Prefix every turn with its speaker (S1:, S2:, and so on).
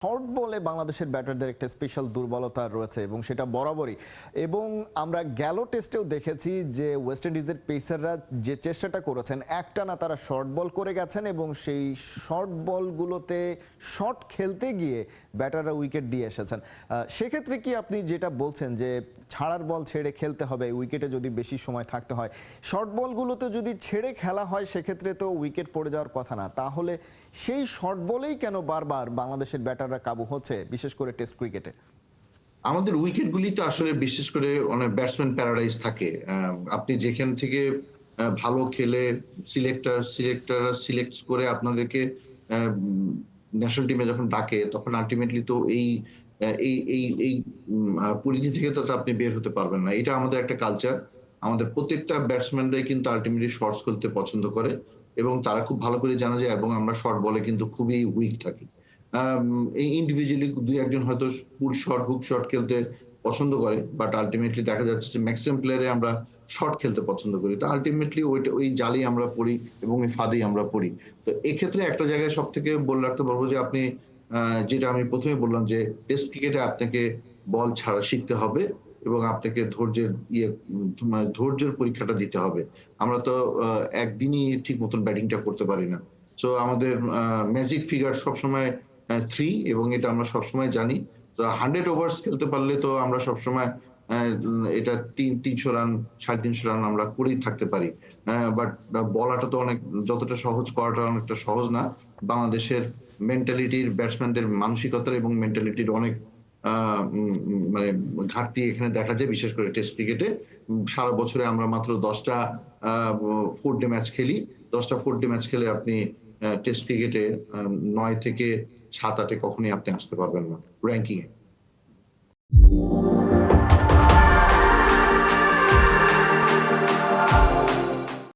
S1: Short বলে বাংলাদেশের ব্যাটারদের একটা স্পেশাল দুর্বলতা রয়েছে এবং সেটা বরাবরই। এবং আমরা গেল টেস্টেও দেখেছি যে ওয়েস্ট ইন্ডিজের পেসাররা যে চেষ্টাটা করেছেন, একটানা তারা শর্ট বল করে গেছেন এবং সেই শর্ট বলগুলোতে শর্ট খেলতে গিয়ে ব্যাটাররা উইকেট দিয়ে এসেছেন। সেক্ষেত্রে কি আপনি যেটা বলছেন যে ছাড়ার বল ছেড়ে খেলতে হবে, উইকেটে যদি বেশি সময় থাকতে হয়, শর্ট বলগুলোতে যদি ছেড়ে খেলা হয় সেক্ষেত্রে তো উইকেট পড়ে যাওয়ার কথা না, তাহলে সেই শর্ট বলেই কেন বারবার বাংলাদেশের ব্যাটাররা কাবু হচ্ছে, বিশেষ করে টেস্ট ক্রিকেটে?
S2: আমাদের উইকেটগুলি তো আসলে বিশেষ করে অনেক ব্যাটসম্যান প্যারাডাইস থাকে। আপনি যেখান থেকে ভালো খেলে সিলেক্টররা সিলেক্ট করে আপনাদেরকে ন্যাশনাল টিমে যখন ডাকে, তখন আল্টিমেটলি তো এই আ এই এই এই পরিধি থেকে তো আপনি বের হতে পারবেন না। এটা আমাদের একটা কালচার। আমাদের প্রত্যেকটা ব্যাটসম্যানরাই কিন্তু আল্টিমেটলি শর্টস খেলতে পছন্দ করে এবং তারা খুব ভালো করে জানে যে এবং আমরা শর্ট বলে কিন্তু খুবই উইক থাকি। আম এই ইন্ডিভিজুয়ালি ২-১ জন হয়তো পুল শট, হুক শট খেলতে পছন্দ করে। বাট আল্টিমেটলি দেখা যাচ্ছে যে ম্যাক্সিমাম প্লেয়ারে আমরা শর্ট খেলতে পছন্দ করি। তো আল্টিমেটলি ওই জালেই আমরা পড়ি এবং ওই ফাঁদেই আমরা পড়ি। তো এক্ষেত্রে একটা জায়গায় সবথেকে বলে রাখতে পারবো যে আপনি আ যেটা আমি ১ম এ বললাম যে টেস্ট ক্রিকেটে আপনাকে বল ছাড়া শিখতে হবে এবং আপনাকে ধৈর্যের পরীক্ষাটা দিতে হবে। আমরা তো একদিনই ঠিক মতন ব্যাটিংটা করতে পারি না। সো আমাদের ম্যাজিক ফিগার সবসময় 3 এবং এটা আমরা সবসময় জানি। তো 100 ওভারস খেলতে পারলে তো আমরা সবসময় এটা ৩০০ রান, ৩৫০ রান আমরা করেই থাকতে পারি। বাট বলাটা তো অনেক যতটা সহজ করাটা অনেকটা সহজ না। বাংলাদেশের মেন্টালিটির ব্যাটসম্যানদের মানসিকতার এবং মেন্টালিটির অনেক আ উম উম মানে ঘাটতি এখানে দেখা যায় বিশেষ করে টেস্ট ক্রিকেটে। সারা বছরে আমরা মাত্র ১০ টা আ 4 ডে ম্যাচ খেলি। ১০ টা 4 ডে ম্যাচ খেলে আপনি টেস্ট ক্রিকেটে ৯ থেকে ৭-৮ এ কখনোই আপনি আসতে পারবেন না র‍্যাংকিং এ।